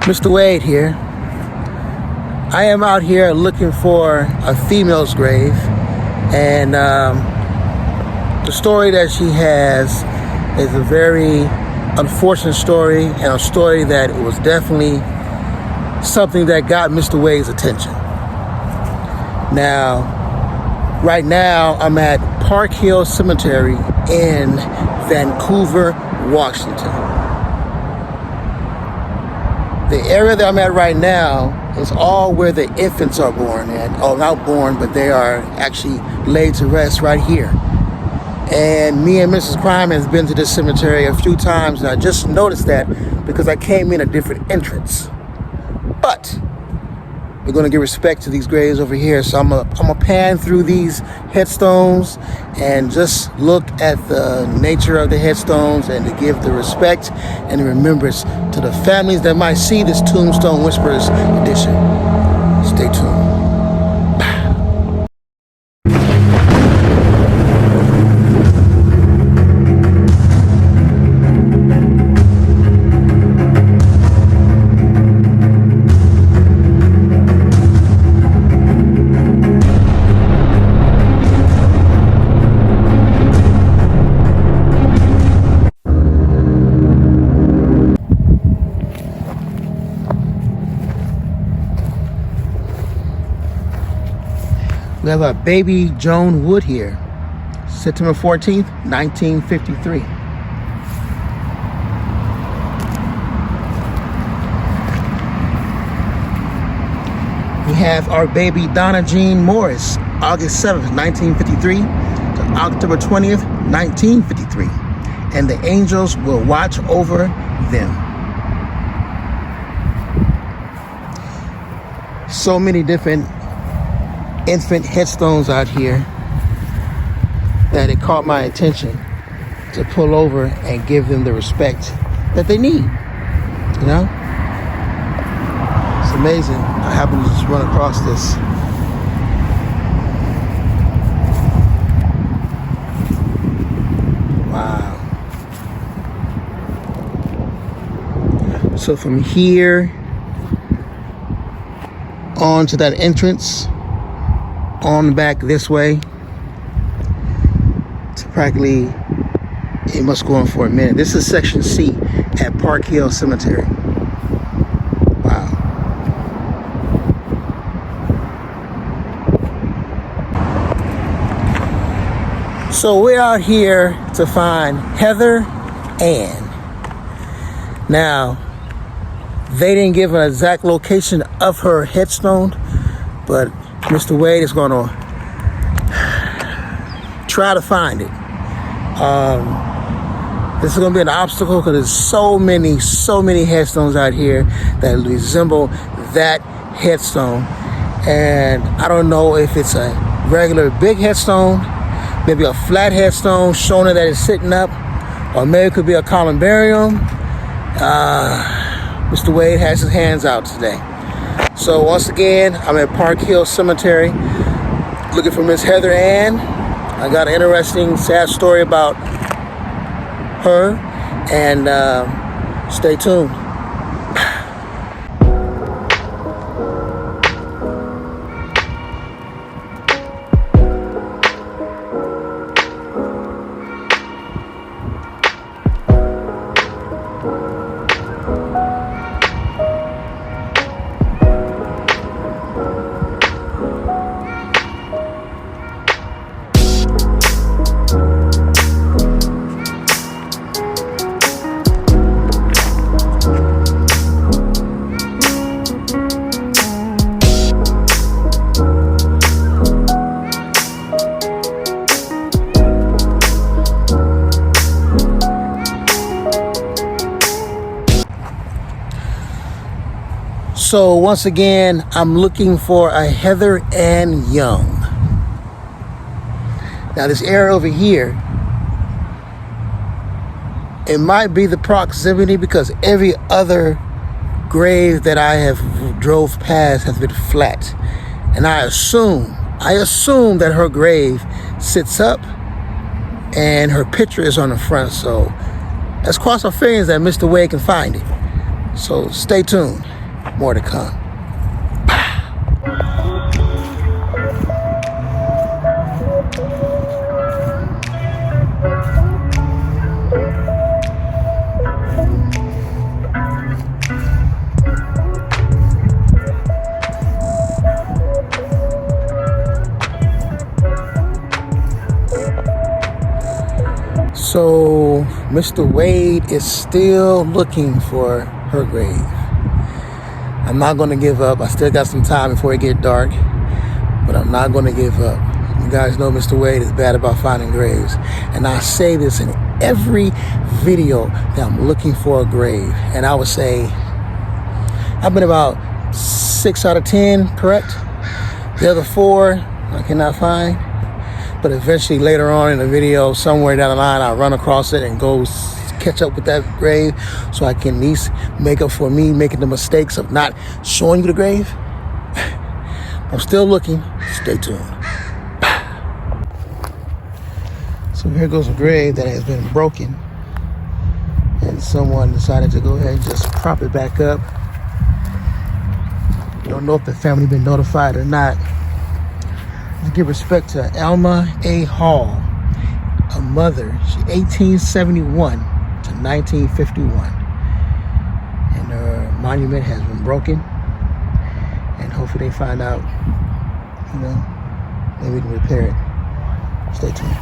Mr. Wade here. I am out here looking for a female's grave, and the story that she has is a very unfortunate story, and a story that was definitely something that got Mr. Wade's attention. Now, right now, I'm at Park Hill Cemetery in Vancouver, Washington. The area that I'm at right now is all where the infants are born at. Oh, not born, but they are actually laid to rest right here. And me and Mrs. Crime has been to this cemetery a few times, and I just noticed that because I came in a different entrance. But we're going to give respect to these graves over here. So I'm gonna pan through these headstones and just look at the nature of the headstones, and to give the respect and the remembrance to the families that might see this Tombstone Whisperers edition. Stay tuned. We have a baby Joan Wood here, September 14th, 1953. We have our baby Donna Jean Morris, August 7th, 1953 to October 20th, 1953. And the angels will watch over them. So many different infant headstones out here that it caught my attention to pull over and give them the respect that they need. You know, it's amazing. I happened to just run across this. Wow. So from here on to that entrance, on back this way to practically, it must go on for a minute. This is section C at Park Hill Cemetery. Wow. So we're out here to find Heather Ann. Now, they didn't give an exact location of her headstone, but Mr. Wade is going to try to find it. This is going to be an obstacle because there's so many headstones out here that resemble that headstone. And I don't know if it's a regular big headstone, maybe a flat headstone showing that it's sitting up, or maybe it could be a columbarium. Mr. Wade has his hands out today. So once again, I'm at Park Hill Cemetery looking for Miss Heather Ann. I got an interesting, sad story about her, and stay tuned. So once again, I'm looking for a Heather Ann Young. Now this area over here, it might be the proximity because every other grave that I have drove past has been flat. And I assume that her grave sits up and her picture is on the front. So let's cross our fingers that Mr. Wade can find it. So stay tuned. More to come. So Mr. Wade is still looking for her grave. I'm not going to give up. I still got some time before it gets dark, but I'm not going to give up. You guys know Mr. Wade is bad about finding graves, and I say this in every video that I'm looking for a grave, and I would say I've been about 6 out of 10 correct. The other 4 I cannot find. But eventually later on in the video, somewhere down the line, I'll run across it and go catch up with that grave so I can at least make up for me making the mistakes of not showing you the grave. I'm still looking. Stay tuned. So here goes a grave that has been broken. And someone decided to go ahead and just prop it back up. Don't know if the family been notified or not. To give respect to Alma A. Hall, a mother, she 1871 to 1951. And her monument has been broken. And hopefully they find out, maybe we can repair it. Stay tuned.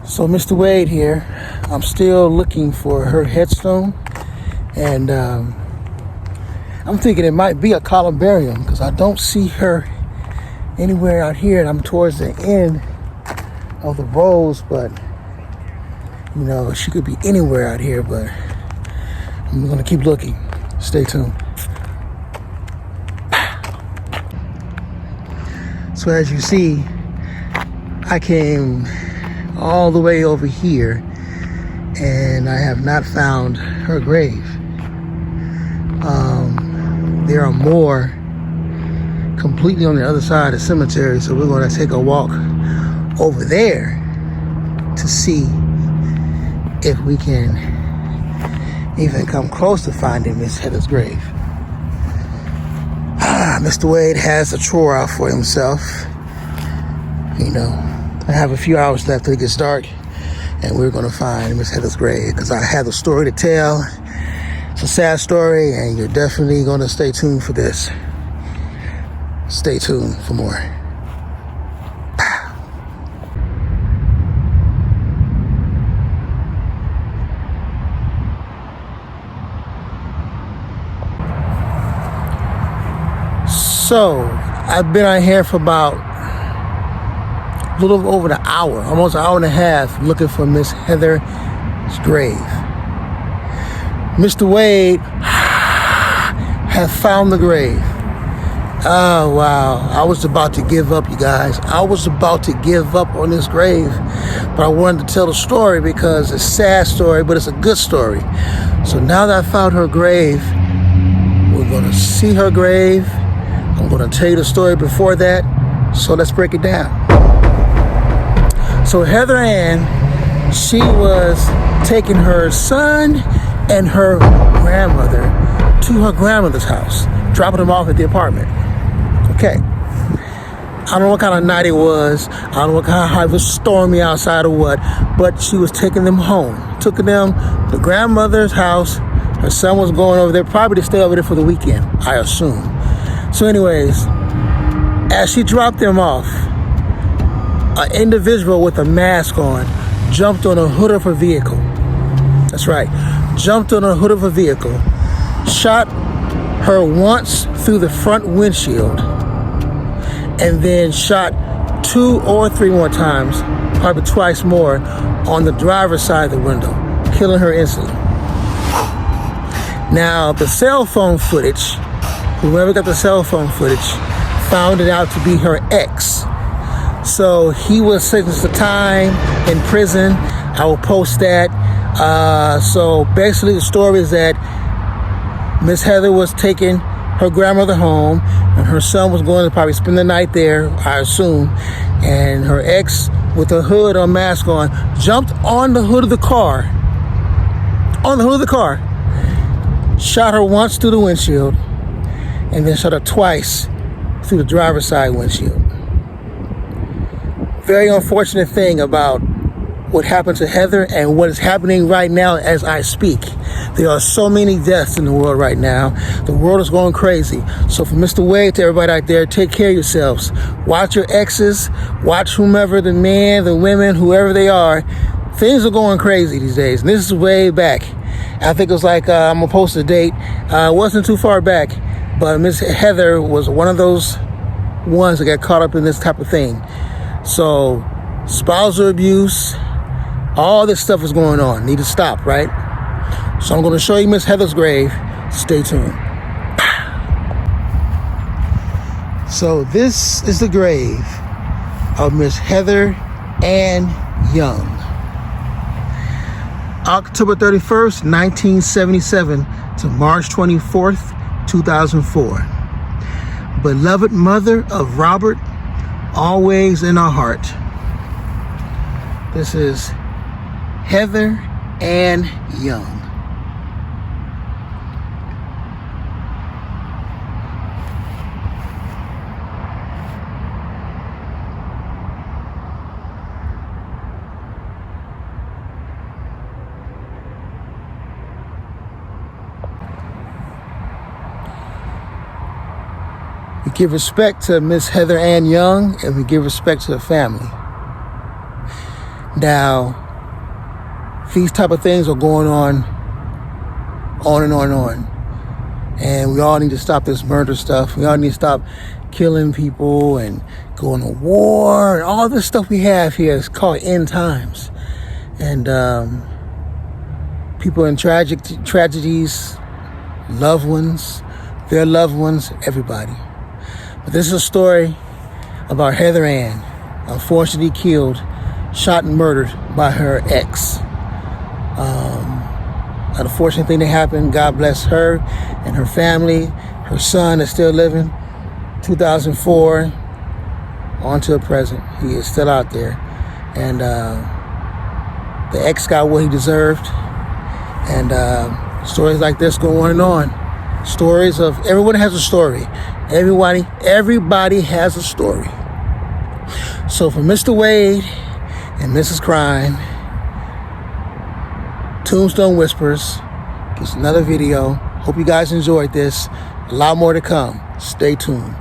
So Mr. Wade here, I'm still looking for her headstone, and I'm thinking it might be a columbarium because I don't see her anywhere out here, and I'm towards the end of the rows, but she could be anywhere out here, but I'm gonna keep looking. Stay tuned. So as you see, I came all the way over here and I have not found her grave. There are more completely on the other side of the cemetery, so we're going to take a walk over there to see if we can even come close to finding Miss Heather's grave. Mr. Wade has a chore out for himself. I have a few hours left till it gets dark, and we're going to find Miss Heather's grave because I have a story to tell. It's a sad story, and you're definitely going to stay tuned for this. Stay tuned for more. So, I've been out here for about a little over an hour, almost an hour and a half, looking for Miss Heather's grave. Mr. Wade had found the grave. Oh, wow. I was about to give up, you guys. I was about to give up on this grave. But I wanted to tell the story because it's a sad story, but it's a good story. So now that I found her grave, we're going to see her grave. I'm going to tell you the story before that. So let's break it down. So Heather Ann, she was taking her son and her grandmother to her grandmother's house, dropping them off at the apartment. Okay. I don't know what kind of night it was. I don't know what kind of, how it was stormy outside or what, but she was taking them home. Took them to grandmother's house. Her son was going over there, probably to stay over there for the weekend, I assume. So anyways, As she dropped them off, an individual with a mask on jumped on the hood of her vehicle. That's right, jumped on the hood of her vehicle, shot her once through the front windshield, and then shot 2 or 3 more times, probably twice more, on the driver's side of the window, killing her instantly. Now, the cell phone footage, whoever got the cell phone footage, found it out to be her ex. So he was sentenced to time in prison. I will post that. So basically the story is that Miss Heather was taking her grandmother home, and her son was going to probably spend the night there, I assume. And her ex, with a hood or mask on, jumped on the hood of the car. On the hood of the car. Shot her once through the windshield, and then shot her twice through the driver's side windshield. Very unfortunate thing about what happened to Heather and what is happening right now as I speak. There are so many deaths in the world right now. The world is going crazy. So from Mr. Wade to everybody out there, take care of yourselves. Watch your exes. Watch whomever, the men, the women, whoever they are. Things are going crazy these days. And this is way back. I think it was like, I'm going to post a date. It wasn't too far back. But Miss Heather was one of those ones that got caught up in this type of thing. So spousal abuse, all this stuff is going on. Need to stop, right? So I'm going to show you Miss Heather's grave. Stay tuned. So this is the grave of Miss Heather Ann Young. October 31st, 1977 to March 24th, 2004. Beloved mother of Robert, always in our heart. This is Heather Ann Young. We give respect to Miss Heather Ann Young, and we give respect to the family. Now, these type of things are going on and on and on. And we all need to stop this murder stuff. We all need to stop killing people and going to war. And all this stuff we have here is called end times. And people in tragedies, loved ones, their loved ones, everybody. But this is a story about Heather Ann, unfortunately killed, shot and murdered by her ex. Unfortunate thing that happened. God bless her and her family. Her son is still living. 2004 on to the present. He is still out there. And the ex got what he deserved. And stories like this go on and on. Stories of, everyone has a story. Everybody has a story. So for Mr. Wade and Mrs. Crime, Tombstone Whispers, just another video. Hope you guys enjoyed this. A lot more to come. Stay tuned.